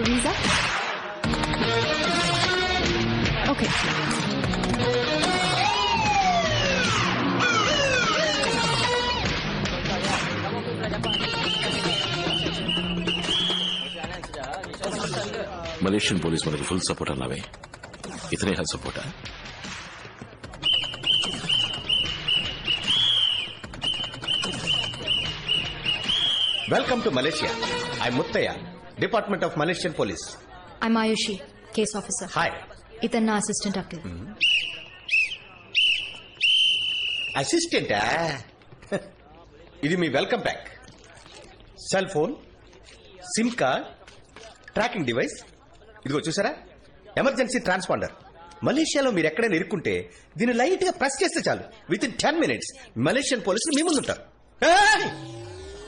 Visa? Okay. Malaysian police మనకి full support అన్నావే, ఇతనే హెల్త్ సపోర్టా? Welcome to Malaysia. I Muthaiah, department of Malaysian police. I'm Ayushi, case officer. Hi. ఇతను నా assistant Akhil. అసిస్టెంటా? ఇది మీ welcome pack. Cell phone, SIM card, tracking device. ఇదిగో చూసారా, ఎమర్జెన్సీ ట్రాన్స్పాండర్. మలేషియాలో మీరు ఎక్కడైనా ఇరుక్కుంటే దీన్ని లైట్ గా ప్రెస్ చేస్తే చాలు, విత్ ఇన్ 10 minutes మలేషియన్ పోలీసులు మీ ముందు ఉంటారు.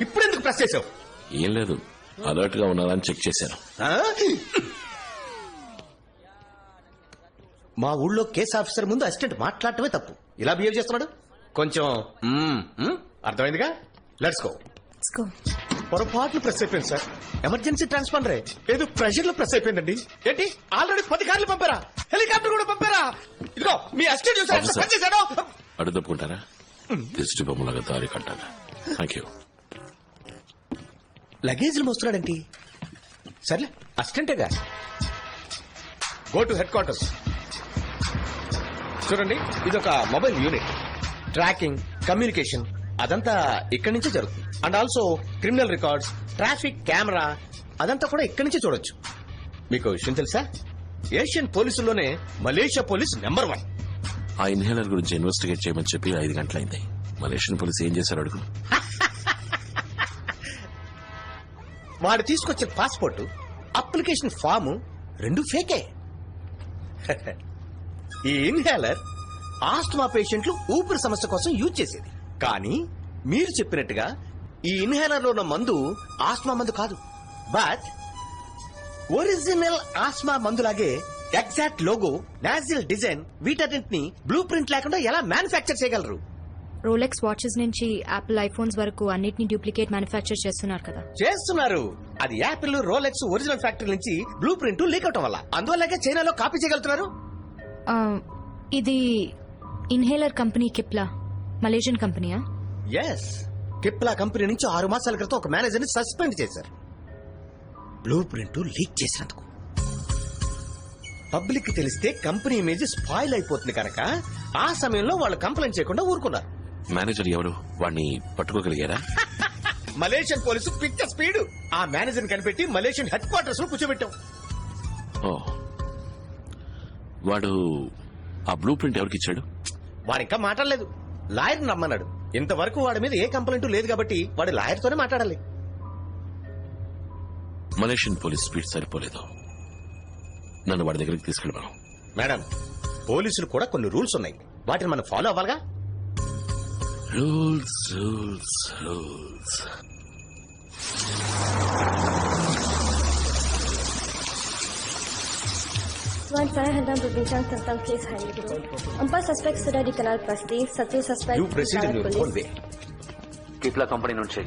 ఇప్పుడు ఎందుకు ప్రెస్ చేసావు? ఏం లేదు, అలర్ట్ గా ఉన్నదని చెక్ చేశాను. మా ఊళ్ళో కేసు ఆఫీసర్ ముందు అసిస్టెంట్ మాట్లాడటమే తప్పు. ఇలా బిహేవ్ చేస్తున్నాడు. కొంచెం అర్థమైందిగా. Let's go. Let's go. పొరపాట్లు ప్రెస్ అయిపోయింది సార్. ఎమర్జెన్సీ ట్రాన్స్పాండరే ఏదో ప్రెషర్ లో ప్రెస్ అయిపోయిందండి. ఏంటి, ఆల్రెడీ 10 కార్లు పంపారా? హెలికాప్టర్ కూడా పంపారా? ఇదిగో మీ అసిస్టెంట్ చూసాడు. అడు తప్పుకుంటారా? దిష్టి బొమ్మలాగా దారి కట్టాలి. Thank you. లగేజ్లు మోస్తున్నాడండి. సర్లే, అసిస్టెంటేగా. Go to headquarters. చూడండి, ఇది ఒక మొబైల్ యూనిట్. ట్రాకింగ్, కమ్యూనికేషన్ అదంతా ఇక్కడి నుంచే జరుగుతుంది. And also criminal records, traffic camera అదంతా కూడా ఇక్కడి నుంచే చూడొచ్చు. మీకు విషయం తెలుసా, ఏషియన్ పోలీసుల్లోనే మలేషియా పోలీస్ నెంబర్ 1. ఆ ఇన్హేలర్ గురించి ఇన్వెస్టిగేట్ చేయమని చెప్పి 5 గంటలైంది. మలేషియన్ పోలీస్ ఏం చేశారు అడుగు. వాడు తీసుకొచ్చిన పాస్పోర్ట్, అప్లికేషన్ ఫాము 2 ఫేకే. ఈ ఇన్హేలర్ ఆస్ట్మా పేషెంట్లు ఊపిరి సమస్య కోసం యూజ్ చేసేది. కానీ మీరు చెప్పినట్టుగా ఈ ఇన్హేలర్ లో ఉన్న మందు ఆస్మా మందు కాదు, బట్ ఒరిజినల్ ఆస్మా మందులాగే ఎగ్జాక్ట్ లోగో, నాజిల్ డిజైన్ వీటన్నింటిని బ్లూ ప్రింట్ లేకుండా ఎలా మ్యానుఫ్యాక్చర్ చేయగలరు? రోలెక్స్ వాచెస్ నుంచి యాపిల్ ఐఫోన్స్ వరకు అన్నిటిని డూప్లికేట్ మ్యానుఫ్యాక్చర్ చేస్తున్నారు కదా. చేస్తున్నారు. అది యాపిల్, రోలెక్స్ ఒరిజినల్ ఫ్యాక్టరీ నుంచి బ్లూ ప్రింట్ లీక్ అవటం వల్ల. అందువల్లగా చైనాలో కాపీ చేయగలుగుతున్నారు. ఇది ఇన్హేలర్ కంపెనీ కిప్లా, మలేషియన్ కంపెనీయా? ఎస్, కిప్లా కంపెనీ నుంచి 6 మాసాల క్రితం ఒక మేనేజర్ ని సస్పెండ్ చేశారు, బ్లూ ప్రింట్ లీక్ చేసినందుకు. పబ్లిక్ తెలిస్తే కంపెనీ ఇమేజ్ స్పాయిల్ అయిపోతుంది కనుక ఆ సమయంలో వాళ్ళు కంప్లైంట్ చేయకుండా ఊరుకున్నారు. మేనేజర్ ఎవరు? వాడిని పట్టుకోగలిగారా? మలేషియన్ పోలీసు పిచ్చ స్పీడ్. ఆ మేనేజర్ కనిపెట్టి మలేషియన్ హెడ్ క్వార్టర్స్ లో కూర్చోబెట్టాం. ఓ, వాడు ఆ బ్లూ ప్రింట్ ఎవరికి ఇచ్చాడు? వాడు ఇంకా మాట్లాడలేదు, లాయర్ నమ్మన్నాడు. ఇంతవరకు వాడి మీద ఏ కంప్లైంట్ లేదు కాబట్టి వాడు లాయర్ తోనే మాట్లాడాలి. మలేషియన్ పోలీస్ స్పీడ్ సరిపోలేదు, నన్ను వాడి దగ్గరికి తీసుకెళ్ళమను. మేడం, పోలీసులు కూడా కొన్ని రూల్స్ ఉన్నాయి, వాటిని మనం ఫాలో అవ్వాలిగా. Rules rules rules. Saya hendak berbincang tentang kes hari ini. 4 suspek sudah dikenal pasti. 1 suspek You proceed in your own way. Cipla company నుంచి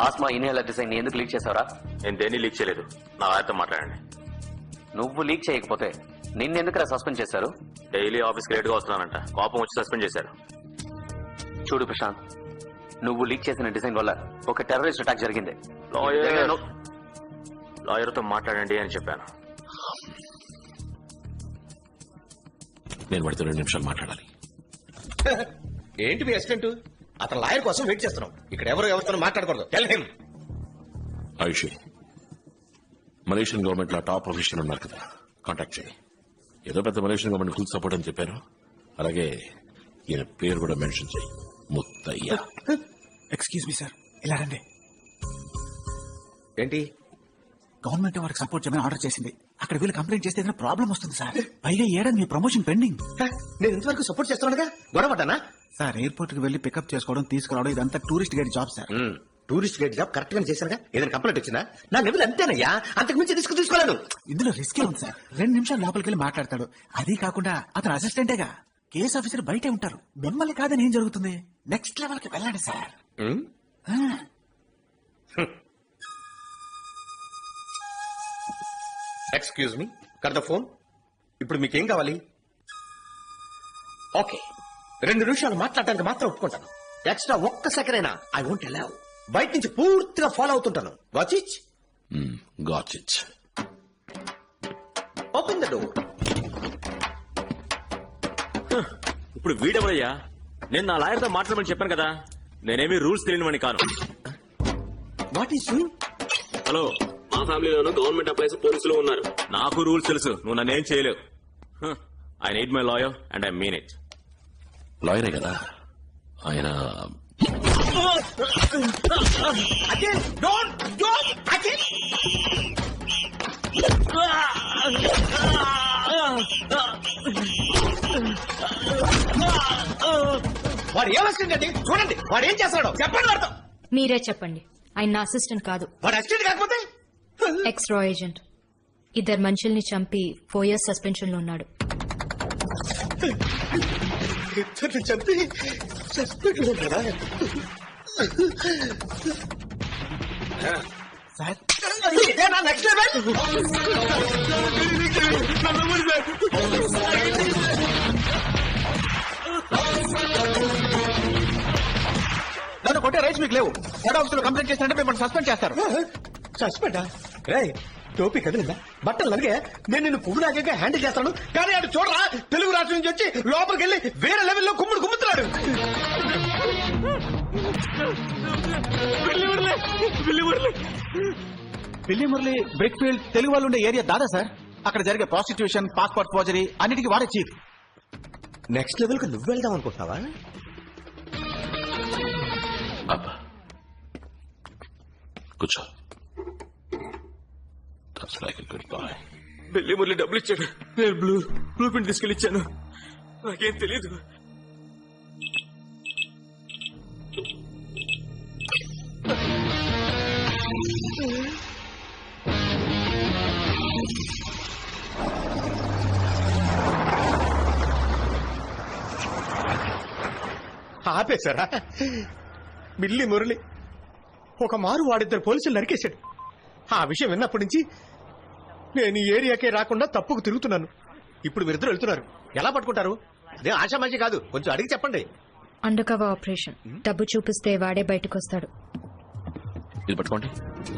ఆస్మా ఇన్హేలర్ డిజైన్ ఎందుకు లీక్ చేసావరా? నేను దేన్ని లీక్ చేయలేదు, నా ఆయనతో మాట్లాడండి. నువ్వు లీక్ చేయకపోతే నిన్నెందుకురా సస్పెండ్ చేశారు? డైలీ ఆఫీస్కి లేట్గా వస్తున్నానంట, కోపం వచ్చి సస్పెండ్ చేశారు. చూడు ప్రశాంత్, నువ్వు లీక్ చేసిన డిజైన్ వల్ల ఒక టెర్రరిస్ట్ అటాక్ జరిగింది. లాయర్తో మాట్లాడండి అని చెప్పాను. నేను వాడితో 2 నిమిషాలు మాట్లాడాలి. ఏంటి మీ అసిస్టెంట్? అతను లాయర్ కోసం వెయిట్ చేస్తున్నాం. ఇక్కడ ఎవరితో మాట్లాడకూడదు. Tell him. Ayushi, Malaysian government లో టాప్ ప్రొఫెషనల్ ఉన్నారు కదా, కాంటాక్ట్ చేయి. ఏదో పెద్ద మలేషియన్ గవర్నమెంట్ ఫుల్ సపోర్ట్ అని చెప్పారు. అలాగే ఈయన పేరు కూడా మెన్షన్ చేయి, ముత్తయ్య. ఎక్స్క్యూజ్ మీ సార్, ఇలా రండి. ఏంటి? గవర్నమెంట్ వారికి సపోర్ట్ చేయమని ఆర్డర్ చేసింది. అక్కడ వీళ్ళు కంప్లైంట్ చేస్తే ఏదైనా ప్రాబ్లం వస్తుంది సార్. పైగా ఏడాది మీ ప్రమోషన్ పెండింగ్. నేను ఇంతవరకు సపోర్ట్ చేస్తున్నానుగా, గొడవపడ్డానా? సార్, ఎయిర్పోర్ట్ కి వెళ్లి పికప్ చేసుకోవడం, తీసుకురావడం ఇదంతా tourist guide job sir. Tourist guide job correct గా చేశానుగా. ఏదైనా కంప్లైంట్ వచ్చిందా? నా లెవెల్ అంతేనయ్యా, అంతకు మించి రిస్క్ తీసుకోలేను. ఇందులో రిస్కే ఉంది సార్. 2 నిమిషాలు లోపలికి వెళ్ళి మాట్లాడతాడు. అది కాకుండా అతను అసిస్టెంటేగా, కేసు ఆఫీసర్ బయటే ఉంటారు. మిమ్మల్ని కాదని ఏం జరుగుతుంది? నెక్స్ట్ లెవెల్ కి వెళ్ళండి sir. Excuse me, cut the phone. ఇప్పుడు మీకేం కావాలి? ఓకే, 2 నిమిషాలు మాట్లాడడానికి మాత్రం ఒప్పుకుంటాను. ఎక్స్ట్రా ఒక్క సెకండ్ అయినా ఐ వోంట్ అలౌ. బయట నుంచి పూర్తిగా ఫాలో అవుతుంటాను. Watch it. Got it. Open the door. ఇప్పుడు వీడెవరయ్యా? నేను నా లాయర్తో మాట్లాడమని చెప్పాను కదా. నేనేమి రూల్స్ తెలియనివని కాను. వాట్ ఈస్ హలో, మా ఫ్యామిలీలోనూ గవర్నమెంట్ ఎంప్లాయీస్ పోలీసులు ఉన్నారు. నాకు రూల్స్ తెలుసు. నువ్వు నన్నేం చేయలేవు. I need my lawyer and I mean it. లాయరే కదా ఆయన. వాడు ఏం అసిస్టెంట్ అండి? చూడండి వాడు ఏం చేస్తాడో చెప్పండి. వాడితో మీరే చెప్పండి. ఆయన నా అసిస్టెంట్ కాదు, వాడు అసిస్టెంట్ కాకపోతే ఎక్స్ రా ఏజెంట్. 2 మనుషుల్ని చంపి 4 years సస్పెన్షన్ లో ఉన్నాడు. ఇద్దరిని చంపి సస్పెండ్ కదా సార్ ఇదేనా నెక్స్ట్ లెవెల్? నన్ను కొట్టే రైట్స్ మీకు లేవు. హెడ్ ఆఫీస్ లో కంప్లైంట్ చేసినట్టే మిమ్మల్ని సస్పెండ్ చేస్తారు. సస్పెండా? రే టోపీ కదిలిందా? బట్టలు నలిగే నేను నిన్ను పువ్వు నాకే హ్యాండిల్ చేస్తాను. కానీ అటు చూడరా, తెలుగు రాష్ట్రం నుంచి వచ్చి లోపలికి వెళ్ళి వేరే లెవెల్లో కుమ్ముతున్నాడు. పిల్లి మురళి బ్రిక్ ఫీల్డ్ తెలుగు వాళ్ళు ఉండే ఏరియా దాదా సార్. అక్కడ జరిగే ప్రాస్టిట్యూషన్, పాస్పోర్ట్ ఫోర్జరీ అన్నిటికీ వాడే చీఫ్. నెక్స్ట్ లెవెల్ కి నువ్వు వెళ్దాం అనుకుంటున్నావా? అబ్బా కూర్చో. That's like a good boy. పెళ్లి మురళి డబ్బులు ఇచ్చాడు. నేను బ్లూ ప్రింట్ తీసుకెళ్ళి ఇచ్చాను. నాకేం తెలీదు. ఆపేశారా? బిల్లి మురళి ఒక మారు వాడిద్దరు పోలీసులు నరికేశాడు. ఆ విషయం విన్నప్పటి నుంచి నేను ఈ ఏరియాకే రాకుండా తప్పుకు తిరుగుతున్నాను. ఇప్పుడు మీరిద్దరు వెళ్తున్నారు. ఎలా పట్టుకుంటారు? అదే ఆశామాషి కాదు, కొంచెం అడిగి చెప్పండి. Under cover operation. డబ్బు చూపిస్తే వాడే బయటకు వస్తాడు. ఇది పట్టుకోండి.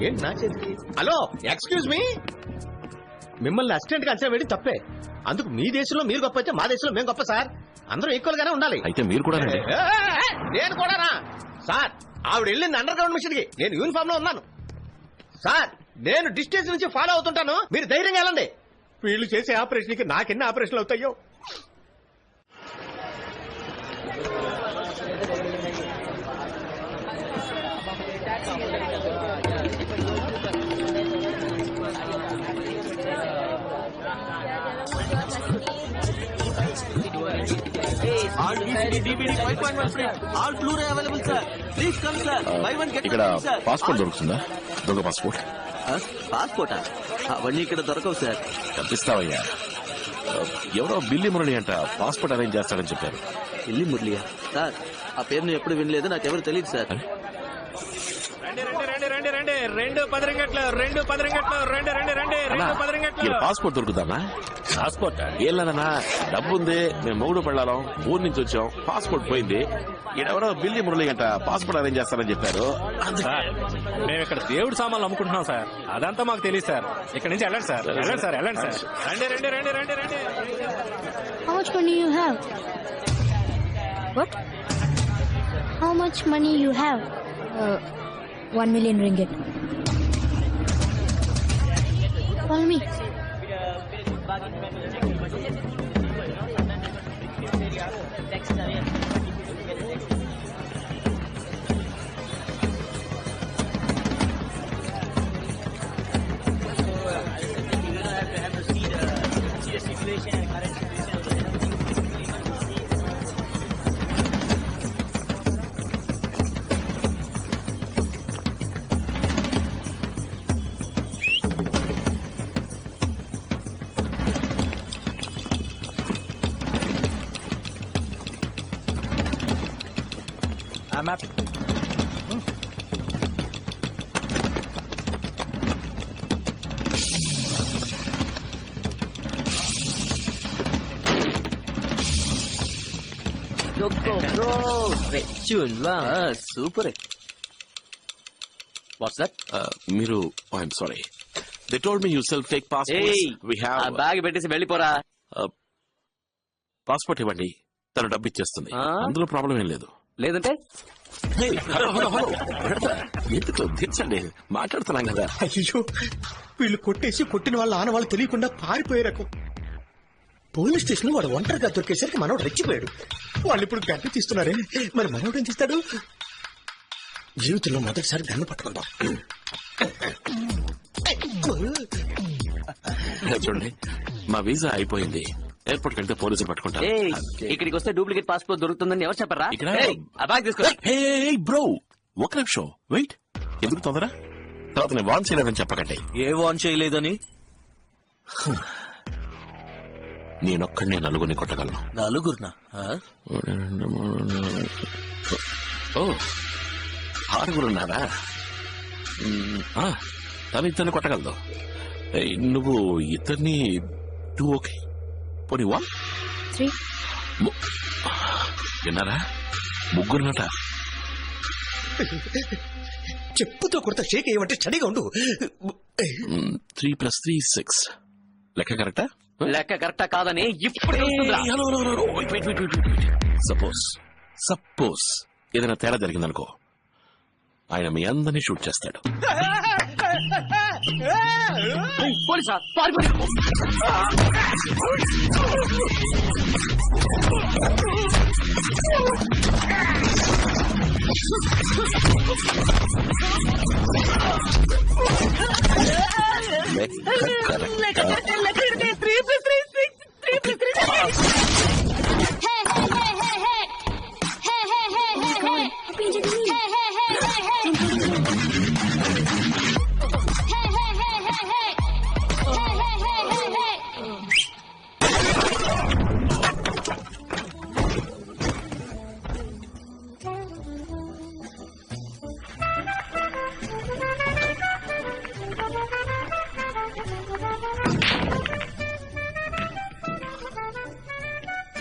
ఏంటి నా చేతికి? Hello, excuse me. మిమ్మల్ని అసిస్టెంట్ గా అంచనా వేయడం తప్పే. అందుకు మీ దేశంలో మీరు గొప్ప అయితే మా దేశంలో మేము గొప్ప సార్. అందరూ ఈక్వల్ గానే ఉండాలి. అయితే మీరు కూడా రండి. నేను కూడానా సార్? ఆవిడ వెళ్ళింది అండర్ గ్రౌండ్ మిషన్ కి, నేను యూనిఫామ్ లో ఉన్నాను సార్. నేను డిస్టెన్స్ నుంచి ఫాలో అవుతుంటాను, మీరు ధైర్యంగా వెళ్ళండి. వీళ్ళు చేసే ఆపరేషన్ కి నాకెన్ని ఆపరేషన్లు అవుతాయో. ఇక్కడ పాస్పోర్ట్ దొరుకుతుందా? దొంగ పాస్పోర్ట్. పాస్పోర్టా? అవన్నీ ఇక్కడ దొరకవు సార్. కనిపిస్తావయ్యా. ఎవరో బిల్లి మురళి అంట పాస్పోర్ట్ అరేంజ్ చేస్తాడని చెప్పారు. బిల్లి మురళియా? సార్ ఆ పేరు నేను ఎప్పుడు వినలేదు, నాకెవరు తెలియదు సార్. పాస్పోర్ట్ దొరుకుతానా? పాస్పోర్ట్ ఏళ్ళనా డబ్బు ఉంది, మేము మొగుడు పెళ్ళాం, ఊరు నుంచి వచ్చాం, పాస్పోర్ట్ పోయింది. ఈడెవరో బిల్లి మురళి అంట పాస్పోర్ట్ అరేంజ్ చేస్తారని చెప్పారు. మేము ఇక్కడ దేవుడు సామాన్లు అమ్ముకుంటున్నాం సార్, అదంతా మాకు తెలియదు సార్. ఇక్కడ నుంచి వెళ్ళండి సార్, వెళ్ళండి సార్, వెళ్ళండి సార్. రండి రండి రండి రండి రండి. How much money you have? What? How much money you have? 1 million ringgit. Follow me. Super. What's that? మీరు I'm sorry, they told me you sell fake passports. We have bag పెట్టేసి వెళ్ళిపోరా. Passport ఇవ్వండి, తను డబ్బు ఇచ్చేస్తుంది. అందులో problem ఏం లేదు. లేదంటే హలో హలో హలో, ఎందుకు దించండి, మాట్లాడుతున్నాం కదా. అయ్యో వీళ్ళు కొట్టేసి కొట్టిన వాళ్ళ ఆనవాళ్ళు తెలియకుండా పారిపోయే రకం. పోలీస్ స్టేషన్ వాడు ఒంటరిగా దొరికేసరికి మనోడు రెచ్చిపోయాడు. వాళ్ళు ఇప్పుడు గన్ను తీస్తున్నారే, మరి మనోడు ఏం తీస్తాడు? జీవితంలో మొదటిసారి గన్ను పట్టుకుందాం. చూడండి, మా వీసా అయిపోయింది. ఎయిర్పోర్ట్ వెళ్తే పోలీసులు పట్టుకుంటారు. ఇక్కడికి వస్తే డూప్లికేట్ పాస్పోర్ట్ దొరుకుతుందని ఎవరు చెప్పరా? ఇక్కడ ఆ బ్యాగ్ తీసుకో. బ్రో, ఒక నిమిషం వెయిట్. ఎందుకు తొందర? తర్వాత నేను వాన్ చేయలేదని చెప్పకండి. ఏ వాన్ చేయలేదని? నేనొక్కడినే నలుగురిని కొట్టగలను. నలుగురునా? ఓ, ఆరుగురున్నారా? తను ఇద్దరిని కొట్టగలదు. నువ్వు ఇద్దరిని టూ ఓకే, పోనీ 1 3. విన్నారా? ముగ్గురునట. చెప్పుతో కొడతా షేక్ ఏమంటే స్టడీగా ఉండు. 3 + 3 6. లెక్క కరెక్టా? లెక్క కరెక్టా కాదని ఇప్పుడు సపోజ్ ఏదైనా తేడా జరిగిందనుకో, ఆయన మీ అందరినీ షూట్ చేస్తాడు. పోలీసా?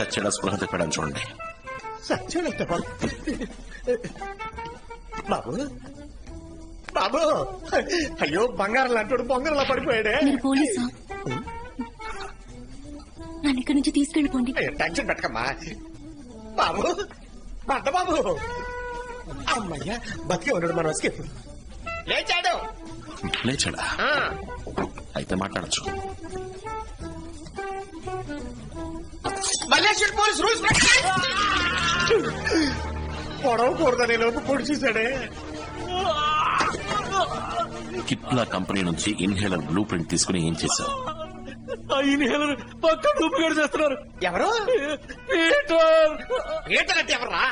చచ్చడా స్పృహ తప్పడానికి చూడండి. సచ్చాడంట బాబు. బాబు బాబు, అయ్యో బంగారం లాంటి బొంగరంలా పడిపోయాడే. పోలీసా? నన్ను ఇక్కడి నుంచి తీసుకెళ్ళిపోండి. టెన్షన్ పెట్టకమ్మా బాబు. బంట బాబు, అమ్మయ్యా బతికే ఉన్నాడు. మన ఎస్కేప్. లేచాడు. లేచాడా? అయితే మాట్లాడచ్చు. మల్లేశ్వర్ పోలీస్ రూల్స్ పొడవకూడదని లోపు పొడి చూశాడే. కిప్లా కంపెనీ నుంచి ఇన్హేలర్ బ్లూ ప్రింట్ తీసుకుని ఏం చేశావు? ఇన్హేలర్ పక్క డూప్లికేట్ చేస్తున్నారు. ఎవరు? అంటే ఎవరా?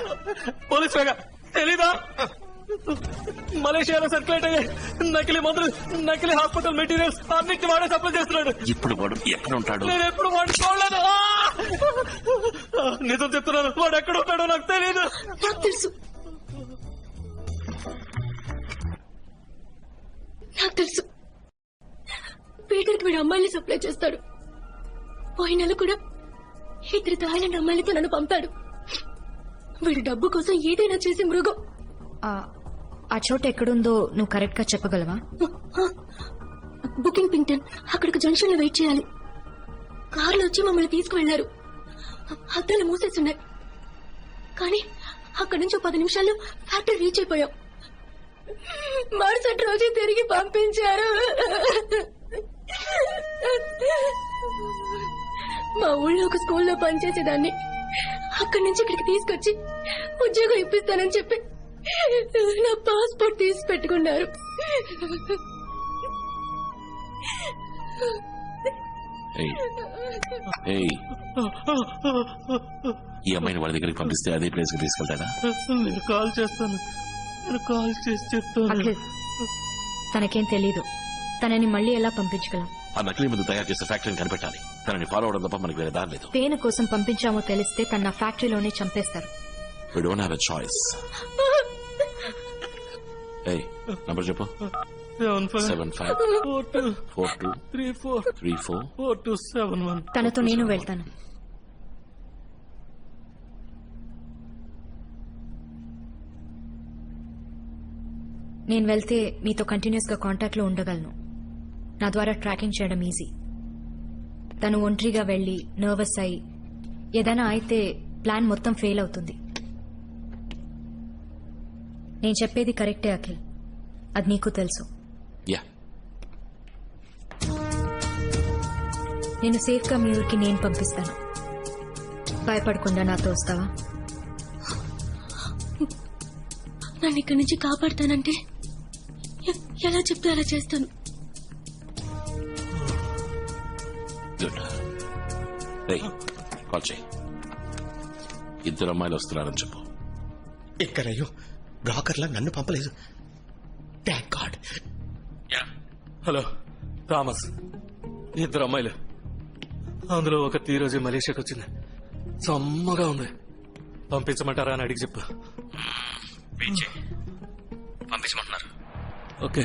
పోలీస్ తెలీదా? మలేషియాలో సర్క్యులేట్ అయ్యే నకిలీ మందులు, నకిలీ హాస్పిటల్ మెటీరియల్స్ అన్నిటి వాడే సప్లై చేస్తున్నాడు. ఇప్పుడు వాడు ఎక్కడ ఉంటాడు? నేను ఎప్పుడు వాడు చూడలేదు. నిజం చెప్తున్నాను, వాడు ఎక్కడ ఉంటాడో నాకు తెలియదు. నాకు తెలుసు, నాకు తెలుసు. పీటర్కి వీడు అమ్మాయిని సప్లై చేస్తాడు. పోయిన నెల కూడా 2 థాయిలాండ్ అమ్మాయిలతో నన్ను పంపాడు. వీడు డబ్బు కోసం ఏదైనా చేసి మృగం. ఆ చోట ఎక్కడుందో నువ్వు కరెక్ట్ గా చెప్పగలవా? బుకింగ్ పింగ్టన్. అక్కడికి జంక్షన్ లో వెయిట్ చేయాలి. కార్లో వచ్చి మమ్మల్ని తీసుకువెళ్లారు. అద్దాలు మూసేస్తున్నాయి. కానీ అక్కడి నుంచి 10 నిమిషాల్లో ఫ్యాక్టరీ రీచ్ అయిపోయాం. మరుసటి రోజు తిరిగి పంపించారు. మా ఊళ్ళో ఒక స్కూల్లో పనిచేసేదాన్ని. అక్కడి నుంచి ఇక్కడికి తీసుకొచ్చి ఉద్యోగం ఇప్పిస్తానని చెప్పి నా పాస్పోర్ట్ తీసి పెట్టుకున్నారు. ఈ అమ్మాయిని వాళ్ళ దగ్గరికి పంపిస్తే అదే ప్లేస్ కి తీసుకెళ్తాడా? నేను కాల్ చేస్తాను, నేను కాల్ చేసి చెప్తాను. అఖిల్, తనకేం తెలీదు. తనని మళ్ళీ ఎలా పంపించగలం? ఆ నకిలీ ముందు తయారు చేసే ఫ్యాక్టరీని కనిపెట్టాలి. తనని ఫాలో అవడం తప్ప మనకి వేరే దారి లేదు. పేను కోసం పంపించామో తెలిస్తే తన ఫ్యాక్టరీలోనే చంపేస్తారు. We don't have a choice. ఏయ్ నంబర్ చెప్పు 75 42 34 తనతో నేను వెళ్తాను. నేను వెళ్తే మీతో కంటిన్యూస్ గా కాంటాక్ట్ లో ఉండగలను. నా ద్వారా ట్రాకింగ్ చేయడం ఈజీ. తను ఒంటరిగా వెళ్లి నర్వస్ అయి ఏదైనా అయితే ప్లాన్ మొత్తం ఫెయిల్ అవుతుంది. నేను చెప్పేది కరెక్టే అఖిల్, అది నీకు తెలుసు. యా నేను సేఫ్ గా మీ ఊరికి నేను పంపిస్తాను. భయపడకుండా నాతో వస్తావా? నన్ను ఇక్కడి నుంచి కాపాడుతానంటే ఎలా చెప్తే అలా చేస్తాను. గుడ్. కాల్ చేయి. 2 అమ్మాయిలు వస్తున్నారని చెప్పు. ఎక్కడయ్యో బ్రాకర్లా నన్ను పంపలేదు. Thank God. హలో థామస్, 2 అమ్మాయిలు, అందులో ఒక ఈరోజు మలేషియాకి వచ్చింది. సమ్మగా ఉంది. పంపించమంటారా అని అడిగి చెప్పు. పంపించమంటున్నారు. ఓకే